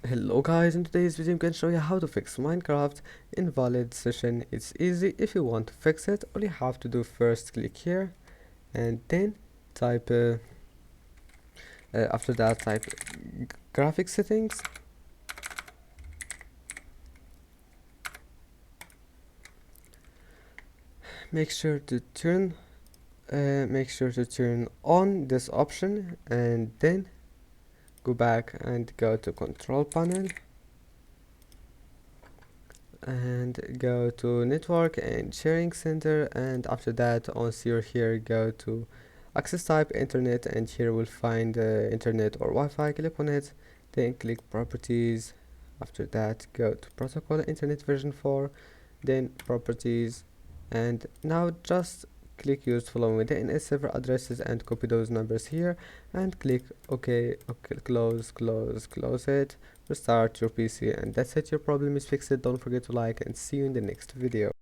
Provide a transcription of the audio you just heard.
Hello guys, in today's video I'm going to show you how to fix Minecraft invalid session. It's easy. If you want to fix it, all you have to do first click here and then type after that type graphic settings. Make sure to turn on this option and then go back and go to control panel and go to network and sharing center, and after that on here go to access type internet, and here we'll find internet or Wi-Fi. Click on it, then click properties. After that go to protocol internet version 4, then properties, and now just click use following the DNS server addresses and copy those numbers here and click OK, close it, restart your PC, and that's it. Your problem is fixed. Don't forget to like and see you in the next video.